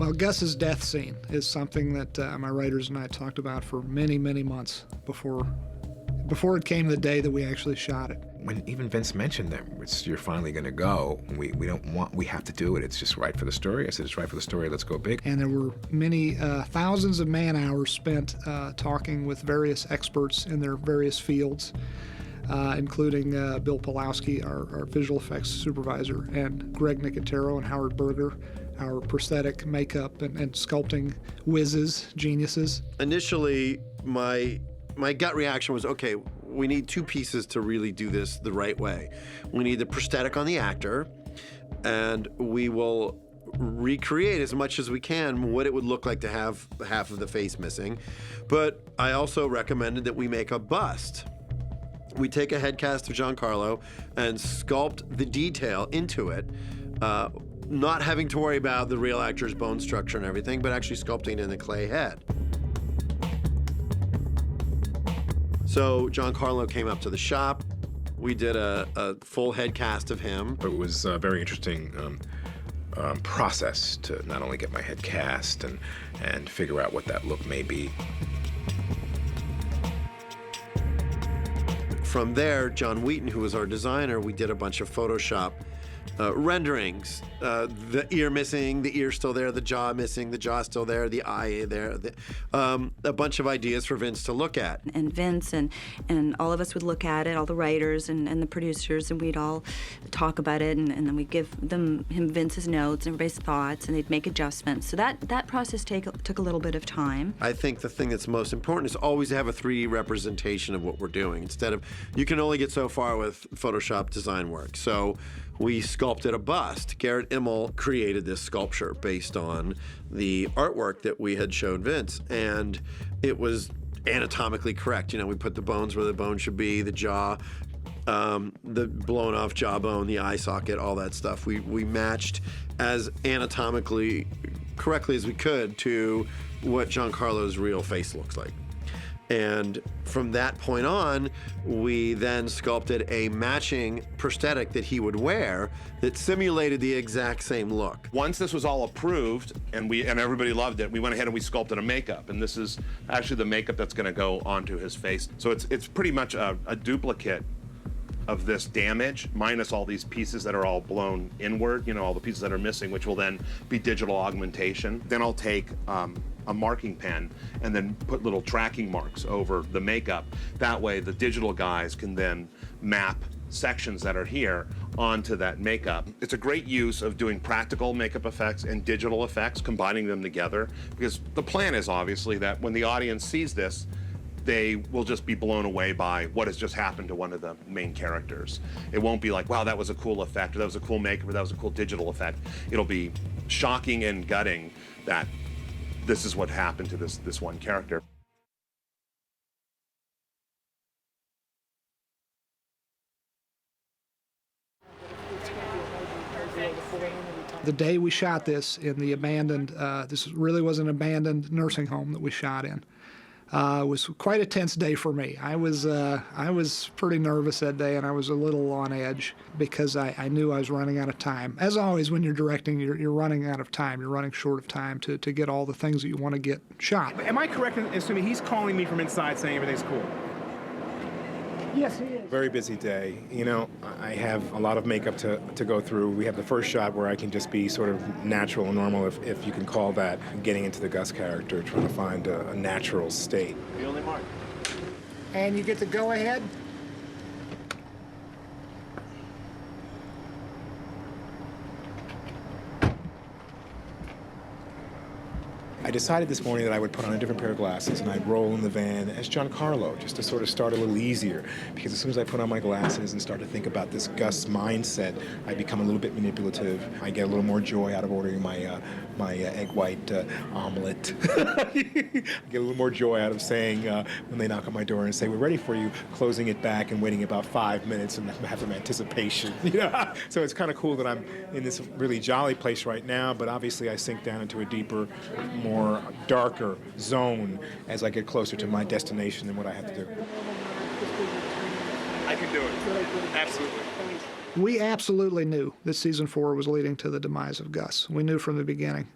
Well, Gus's death scene is something that my writers and I talked about for many, many months before it came the day that we actually shot it. When even Vince mentioned that you're finally going to go, we have to do it. It's just right for the story. I said, it's right for the story. Let's go big. And there were many thousands of man-hours spent talking with various experts in their various fields, including Bill Pulowski, our visual effects supervisor, and Greg Nicotero and Howard Berger, our prosthetic, makeup, and sculpting whizzes, geniuses. Initially, my gut reaction was, okay, we need two pieces to really do this the right way. We need the prosthetic on the actor, and we will recreate as much as we can what it would look like to have half of the face missing. But I also recommended that we make a bust. We take a head cast of Giancarlo and sculpt the detail into it, not having to worry about the real actor's bone structure and everything, but actually sculpting in the clay head. So Giancarlo came up to the shop. We did a full head cast of him. It was a very interesting process to not only get my head cast and figure out what that look may be. From there, John Wheaton, who was our designer, we did a bunch of Photoshop renderings. The ear missing, the ear still there, the jaw missing, the jaw still there, the eye there. A bunch of ideas for Vince to look at. And Vince and all of us would look at it, all the writers and the producers, and we'd all talk about it, and then we'd give him Vince's notes and everybody's thoughts, and they'd make adjustments. So that process took a little bit of time. I think the thing that's most important is always have a 3D representation of what we're doing. Instead of, you can only get so far with Photoshop design work. So we sculpted a bust. Garrett Immel created this sculpture based on the artwork that we had showed Vince, and it was anatomically correct. You know, we put the bones where the bone should be, the jaw, the blown off jawbone, the eye socket, all that stuff. We matched as anatomically correctly as we could to what Giancarlo's real face looks like. And from that point on, we then sculpted a matching prosthetic that he would wear that simulated the exact same look. Once this was all approved and everybody loved it, we went ahead and we sculpted a makeup. And this is actually the makeup that's going to go onto his face. So it's pretty much a duplicate of this damage, minus all these pieces that are all blown inward, you know, all the pieces that are missing, which will then be digital augmentation. Then I'll take a marking pen and then put little tracking marks over the makeup. That way the digital guys can then map sections that are here onto that makeup. It's a great use of doing practical makeup effects and digital effects, combining them together, because the plan is obviously that when the audience sees this, they will just be blown away by what has just happened to one of the main characters. It won't be like, wow, that was a cool effect, or that was a cool makeup, or that was a cool digital effect. It'll be shocking and gutting that this is what happened to this one character. The day we shot this in the abandoned, this really was an abandoned nursing home that we shot in. It was quite a tense day for me. I was pretty nervous that day, and I was a little on edge because I knew I was running out of time. As always, when you're directing, you're running out of time. You're running short of time to get all the things that you want to get shot. Am I correct in assuming he's calling me from inside saying everything's cool? Yes, he is. Very busy day. You know, I have a lot of makeup to go through. We have the first shot where I can just be sort of natural and normal, if you can call that, getting into the Gus character, trying to find a natural state. The only mark. And you get to go ahead. I decided this morning that I would put on a different pair of glasses and I'd roll in the van as Giancarlo, just to sort of start a little easier. Because as soon as I put on my glasses and start to think about this Gus mindset, I become a little bit manipulative. I get a little more joy out of ordering my egg white omelet. I get a little more joy out of saying, when they knock on my door and say, we're ready for you, closing it back and waiting about 5 minutes and have some anticipation. You know? So it's kind of cool that I'm in this really jolly place right now, but obviously I sink down into a deeper, more darker zone as I get closer to my destination and what I have to do. I can do it. Absolutely. We absolutely knew that season 4 was leading to the demise of Gus. We knew from the beginning.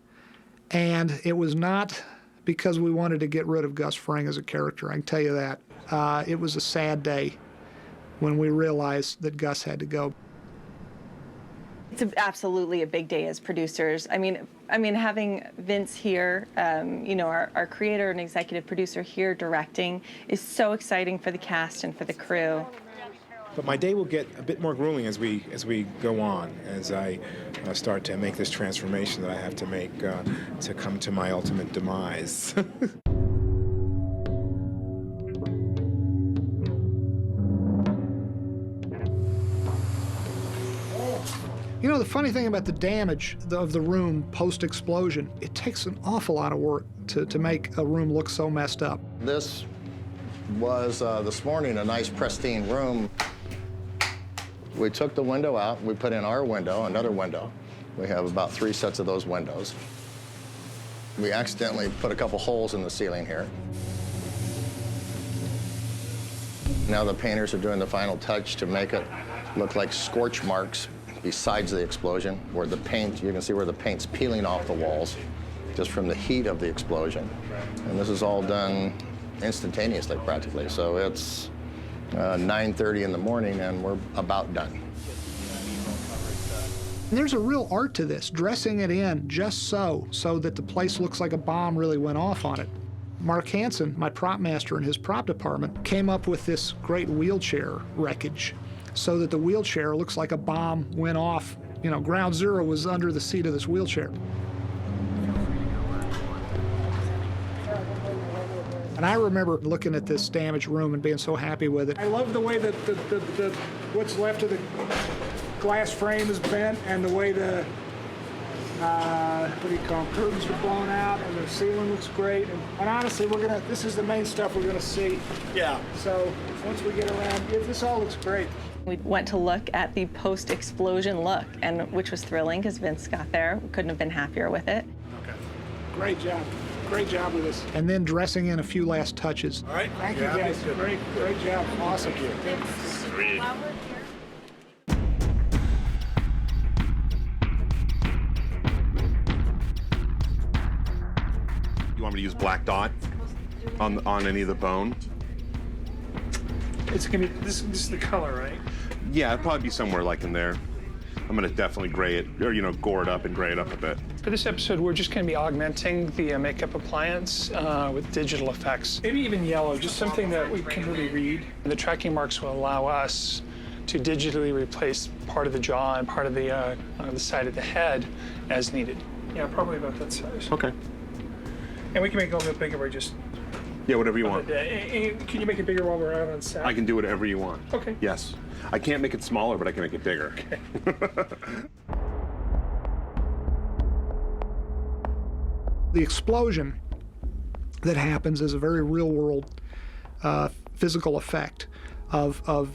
And it was not because we wanted to get rid of Gus Fring as a character, I can tell you that. It was a sad day when we realized that Gus had to go. It's absolutely a big day as producers. I mean, having Vince here, you know, our creator and executive producer here directing is so exciting for the cast and for the crew. But my day will get a bit more grueling as we go on, as I start to make this transformation that I have to make to come to my ultimate demise. You know, the funny thing about the damage of the room post-explosion, it takes an awful lot of work to make a room look so messed up. This was, this morning, a nice pristine room. We took the window out, we put in our window, another window. We have about 3 sets of those windows. We accidentally put a couple holes in the ceiling here. Now the painters are doing the final touch to make it look like scorch marks besides the explosion, where the paint, you can see where the paint's peeling off the walls just from the heat of the explosion. And this is all done instantaneously, practically. So it's 9:30 in the morning, and we're about done. And there's a real art to this, dressing it in just so that the place looks like a bomb really went off on it. Mark Hansen, my prop master in his prop department, came up with this great wheelchair wreckage so that the wheelchair looks like a bomb went off. You know, ground zero was under the seat of this wheelchair. And I remember looking at this damaged room and being so happy with it. I love the way that what's left of the glass frame is bent, and the way the what do you call them, curtains are blown out, and the ceiling looks great. And honestly, this is the main stuff we're gonna see. Yeah. So once we get around, this all looks great. We went to look at the post-explosion look, and which was thrilling because Vince got there. We couldn't have been happier with it. Okay. Great job. Great job with this. And then dressing in a few last touches. All right. Thank you, guys. Great job. Awesome. Sweet. You want me to use black dot on any of the bone? It's gonna be this is the color, right? Yeah, it'd probably be somewhere like in there. I'm gonna definitely gray it, or gore it up and gray it up a bit. For this episode, we're just gonna be augmenting the makeup appliance with digital effects. Maybe even yellow, just something that we can really read. The tracking marks will allow us to digitally replace part of the jaw and part of the side of the head as needed. Yeah, probably about that size. Okay. And we can make it a little bit bigger by just Yeah, whatever you want. Can you make it bigger while we're out on set? I can do whatever you want. Okay. Yes. I can't make it smaller, but I can make it bigger. Okay. The explosion that happens is a very real-world physical effect of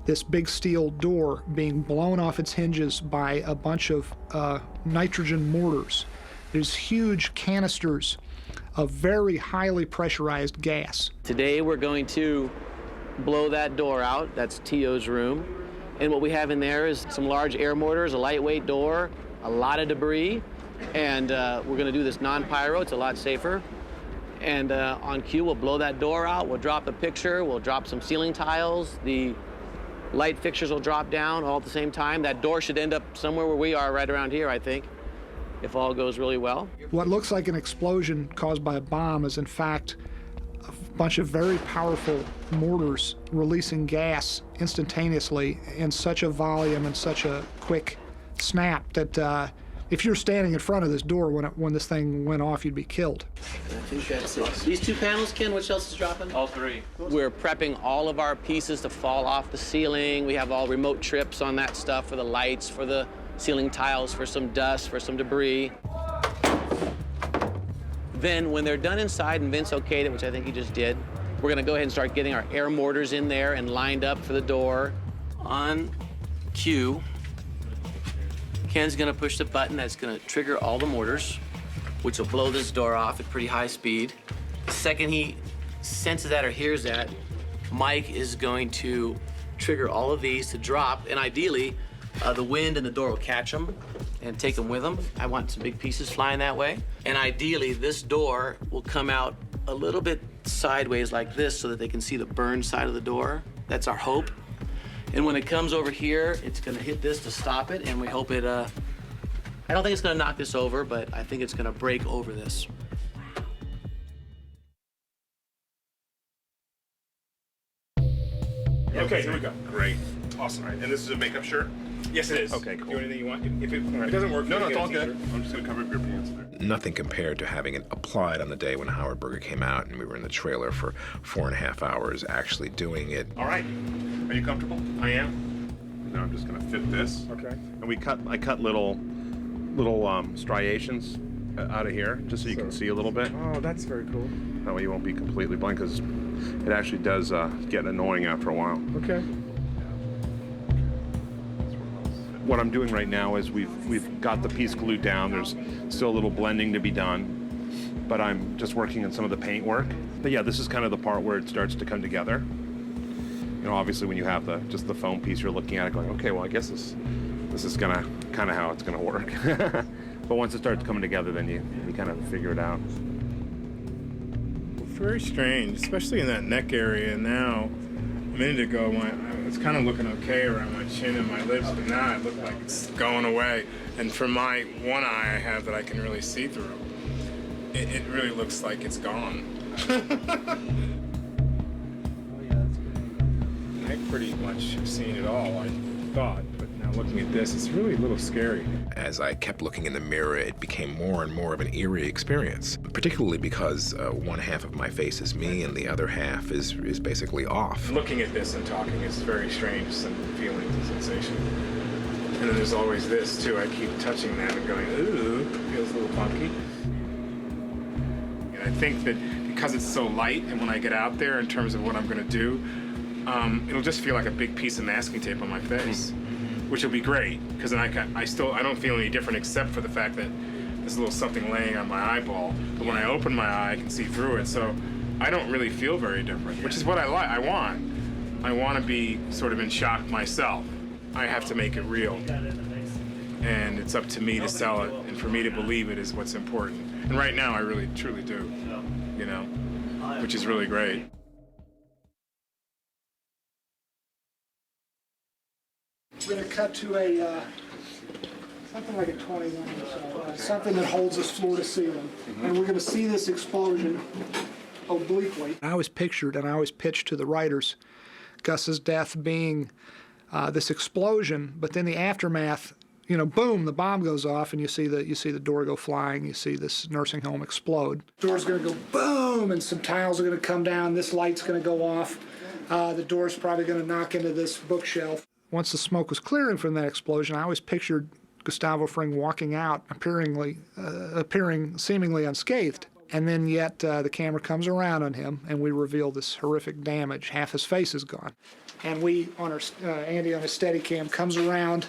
this big steel door being blown off its hinges by a bunch of nitrogen mortars. There's huge canisters of very highly pressurized gas. Today we're going to blow that door out. That's T.O.'s room. And what we have in there is some large air mortars, a lightweight door, a lot of debris. And we're going to do this non-pyro. It's a lot safer. And on cue, we'll blow that door out. We'll drop a picture. We'll drop some ceiling tiles. The light fixtures will drop down all at the same time. That door should end up somewhere where we are, right around here, I think, if all goes really well. What looks like an explosion caused by a bomb is, in fact, a bunch of very powerful mortars releasing gas instantaneously in such a volume and such a quick snap that if you're standing in front of this door when this thing went off, you'd be killed. I think that's it. These 2 panels, Ken, which else is dropping? All 3. We're prepping all of our pieces to fall off the ceiling. We have all remote trips on that stuff for the lights, for the ceiling tiles, for some dust, for some debris. Then when they're done inside and Vince okayed it, which I think he just did, we're gonna go ahead and start getting our air mortars in there and lined up for the door. On cue, Ken's gonna push the button that's gonna trigger all the mortars, which will blow this door off at pretty high speed. The second he senses that or hears that, Mike is going to trigger all of these to drop, and ideally, the wind and the door will catch them, and take them with them. I want some big pieces flying that way. And ideally, this door will come out a little bit sideways like this so that they can see the burn side of the door. That's our hope. And when it comes over here, it's gonna hit this to stop it, and we hope it, I don't think it's gonna knock this over, but I think it's gonna break over this. Okay, here we go. Great. Awesome. All right, and this is a makeup shirt? Yes, it is. Okay, cool. Do anything you want. If it doesn't work, No, you it's get a all good. t-shirt. I'm just gonna cover up your pants. Nothing compared to having it applied on the day when Howard Burger came out and we were in the trailer for 4.5 hours actually doing it. All right. Are you comfortable? I am. Now I'm just gonna fit this. Okay. And I cut little striations out of here, just so you can see a little bit. Oh, that's very cool. That way you won't be completely blind, because it actually does get annoying after a while. Okay. What I'm doing right now is we've got the piece glued down. There's still a little blending to be done, but I'm just working on some of the paint work. But yeah, this is kind of the part where it starts to come together. You know, obviously when you have just the foam piece, you're looking at it going, okay, well, I guess this is gonna kind of how it's gonna work. But once it starts coming together, then you kind of figure it out. Very strange, especially in that neck area. Now, a minute ago, it's kind of looking okay around my chin and my lips, but now it looks like it's going away. And from my one eye I have that I can really see through, it really looks like it's gone. I pretty much have seen it all, I thought, but now looking at this, it's really a little scary. As I kept looking in the mirror, it became more and more of an eerie experience, particularly because one half of my face is me and the other half is basically off. Looking at this and talking is very strange, some feeling and sensation. And then there's always this, too. I keep touching that and going, ooh, feels a little funky. And I think that because it's so light, and when I get out there in terms of what I'm going to do, it'll just feel like a big piece of masking tape on my face, which will be great, because then I don't feel any different except for the fact that there's a little something laying on my eyeball. But when I open my eye, I can see through it, so I don't really feel very different, which is what I like. I want to be sort of in shock myself. I have to make it real, and it's up to me to sell it, and for me to believe it is what's important. And right now, I really, truly do, you know, which is really great. We're going to cut to something like a 21 or so, something that holds us floor to ceiling. And we're going to see this explosion obliquely. I always pictured and I always pitched to the writers Gus's death being this explosion, but then the aftermath, you know, boom, the bomb goes off and you see the door go flying, you see this nursing home explode. The door's going to go boom and some tiles are going to come down, this light's going to go off, the door's probably going to knock into this bookshelf. Once the smoke was clearing from that explosion, I always pictured Gustavo Fring walking out, appearing seemingly unscathed. And then yet the camera comes around on him, and we reveal this horrific damage. Half his face is gone. And Andy on his Steadicam comes around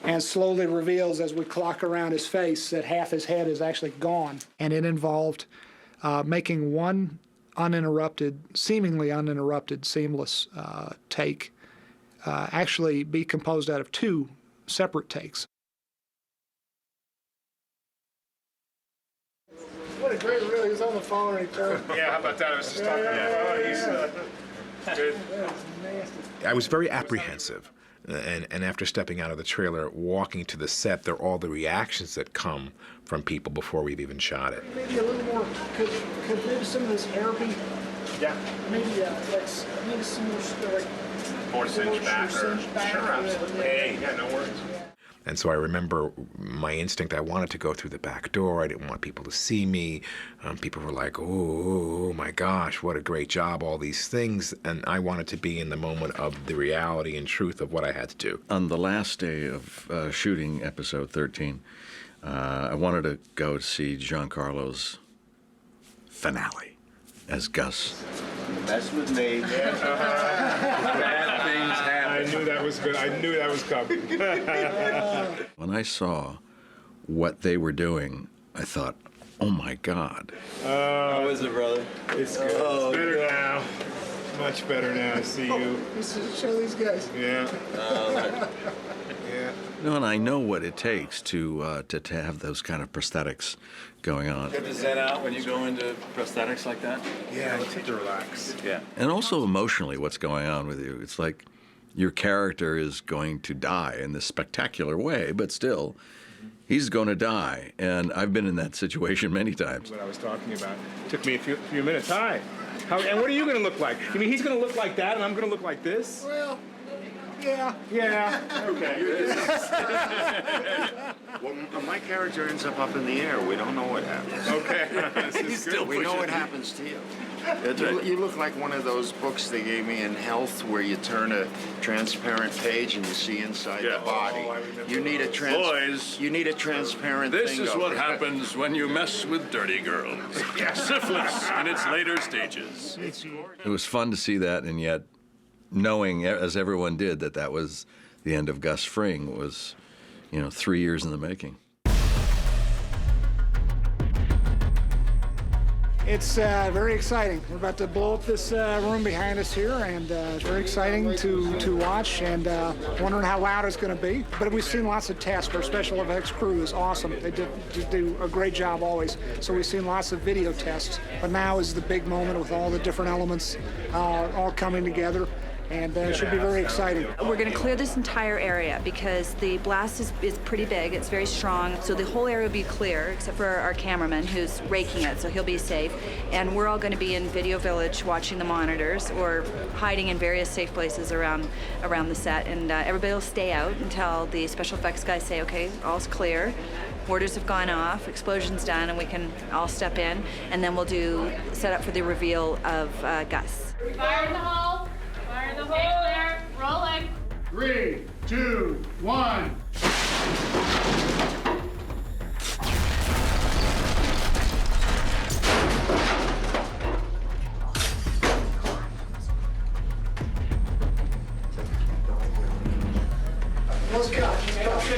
and slowly reveals as we clock around his face that half his head is actually gone. And it involved making one seemingly uninterrupted, seamless take actually be composed out of two separate takes. What a great reel. He was on the phone and he turned. Yeah, how about that? I was just talking about good. I was very apprehensive. And after stepping out of the trailer, walking to the set, there are all the reactions that come from people before we've even shot it. Maybe a little more, could maybe some of this hair be, maybe maybe some more, like, More cinch back. Sure, absolutely. Hey, yeah, no worries. And so I remember my instinct, I wanted to go through the back door. I didn't want people to see me. People were like, oh my gosh, what a great job, all these things. And I wanted to be in the moment of the reality and truth of what I had to do. On the last day of shooting episode 13, I wanted to go see Giancarlo's finale as Gus. Mess with me. Bad things happen. I knew that was good. I knew that was coming. When I saw what they were doing, I thought, oh my God. How is it, brother? It's good. Oh, it's better God. now. Much better now. I see you. Show these guys. Yeah. Yeah. No, and I know what it takes to have those kind of prosthetics going on. You have to zen out when you go into prosthetics like that? Yeah, you have to relax. Yeah. And also emotionally, what's going on with you. It's like your character is going to die in this spectacular way, but still, he's going to die. And I've been in that situation many times. What I was talking about. It took me a few minutes. Hi. And what are you going to look like? You mean he's going to look like that and I'm going to look like this? Well, yeah. Yeah. Okay. Well, my character ends up in the air. We don't know what happens. Okay. We know what happens to you. You look like one of those books they gave me in health where you turn a transparent page and you see inside the body. Oh, I remember You need a Boys, you need a transparent This thing is over what it. happens when you mess with dirty girls. Syphilis in its later stages. It was fun to see that, and yet knowing, as everyone did, that that was the end of Gus Fring was, 3 years in the making. It's very exciting. We're about to blow up this room behind us here, and it's very exciting to watch, and wondering how loud it's going to be. But we've seen lots of tests. Our special effects crew is awesome. They do a great job always. So we've seen lots of video tests, but now is the big moment with all the different elements all coming together. And it should be very exciting. We're going to clear this entire area because the blast is pretty big. It's very strong. So the whole area will be clear, except for our cameraman who's raking it, so he'll be safe. And we're all going to be in Video Village watching the monitors or hiding in various safe places around the set. And everybody will stay out until the special effects guys say, okay, all's clear. Orders have gone off, explosion's done, and we can all step in. And then we'll set up for the reveal of Gus. Fire in the hole. Fire in the hole. Stay clear. Rolling. 3, 2, 1.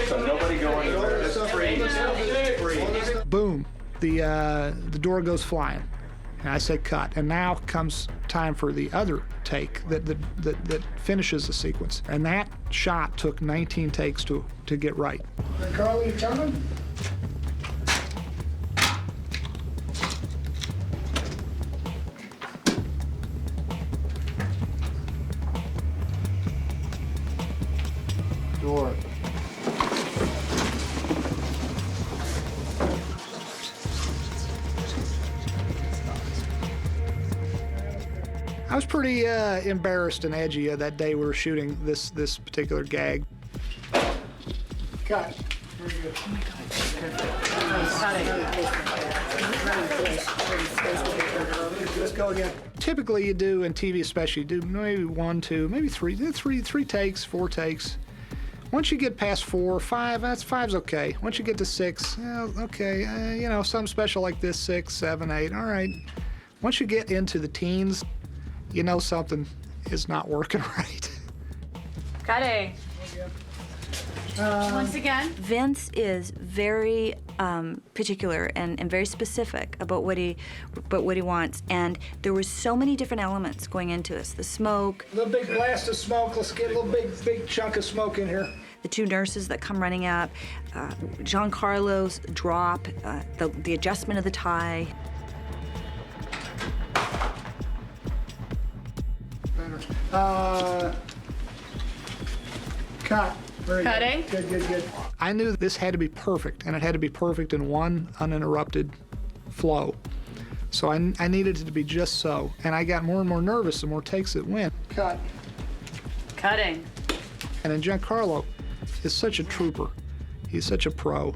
So nobody go anywhere. Just freeze. Boom, the door goes flying. And I say cut. And now comes time for the other take that finishes the sequence. And that shot took 19 takes to get right. Carl, you coming? Door. I was pretty embarrassed and edgy that day we were shooting this particular gag. Cut. Very good. Let's go again. Typically, you do in TV, especially, you do maybe 1, 2, maybe 3 takes, 4 takes. Once you get past 4 or 5, five's okay. Once you get to 6, okay, something special like this, 6, 7, 8, all right. Once you get into the teens, you know something is not working right. Cutting. Once again. Vince is very particular and very specific about what he wants, and there were so many different elements going into this. The smoke. A little big blast of smoke. Let's get a little big chunk of smoke in here. The 2 nurses that come running up, Giancarlo's drop, the adjustment of the tie. Cut. Very Cutting. Good. I knew this had to be perfect, and it had to be perfect in one uninterrupted flow. So I needed it to be just so. And I got more and more nervous the more takes it went. Cut. Cutting. And then Giancarlo is such a trooper. He's such a pro.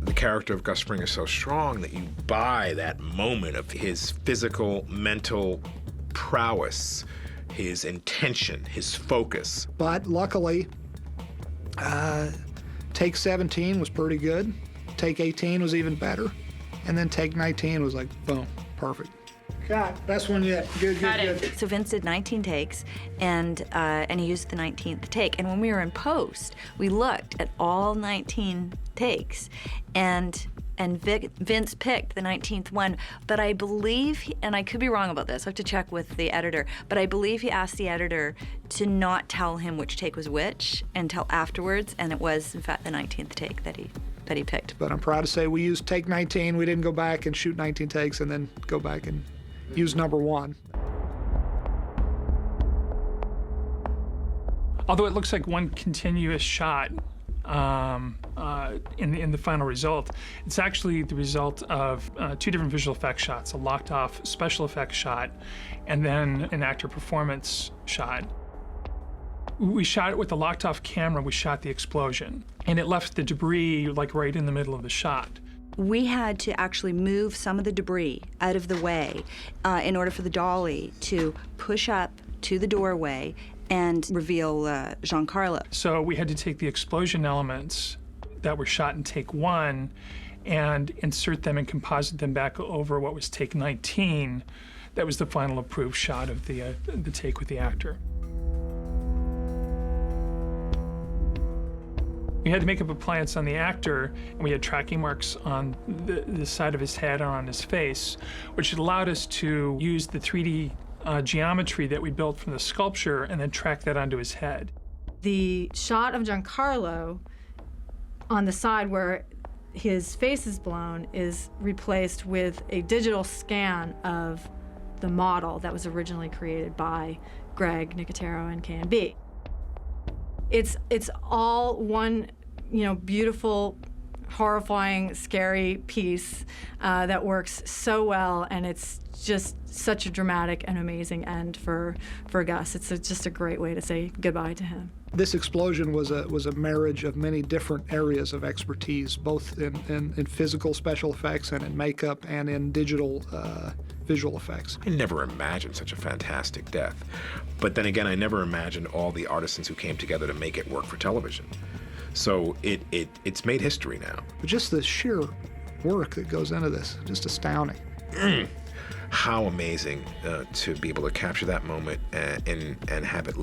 The character of Gus Fring is so strong that you buy that moment of his physical, mental prowess, his intention, his focus. But luckily, take 17 was pretty good. Take 18 was even better. And then take 19 was like, boom, perfect. Cut. Best one yet. Good. So Vince did 19 takes, and he used the 19th take. And when we were in post, we looked at all 19 takes, and and Vince picked the 19th one, but I believe, and I could be wrong about this, I have to check with the editor, but I believe he asked the editor to not tell him which take was which until afterwards, and it was, in fact, the 19th take that he picked. But I'm proud to say we used take 19. We didn't go back and shoot 19 takes and then go back and use number 1. Although it looks like one continuous shot in the final result, it's actually the result of 2 different visual effects shots, a locked-off special effects shot and then an actor performance shot. We shot it with the locked-off camera. We shot the explosion, and it left the debris like right in the middle of the shot. We had to actually move some of the debris out of the way in order for the dolly to push up to the doorway and reveal Giancarlo. So we had to take the explosion elements that were shot in take 1 and insert them and composite them back over what was take 19. That was the final approved shot of the take with the actor. We had to make up appliance on the actor, and we had tracking marks on the side of his head and on his face, which allowed us to use the 3D geometry that we built from the sculpture and then track that onto his head. The shot of Giancarlo on the side where his face is blown is replaced with a digital scan of the model that was originally created by Greg Nicotero and K&B. It's all one, beautiful, horrifying, scary piece that works so well, and it's just such a dramatic and amazing end for Gus. It's just a great way to say goodbye to him. This explosion was a marriage of many different areas of expertise, both in physical special effects and in makeup and in digital visual effects. I never imagined such a fantastic death. But then again, I never imagined all the artisans who came together to make it work for television. So it's made history now. But just the sheer work that goes into this, just astounding. How amazing to be able to capture that moment and have it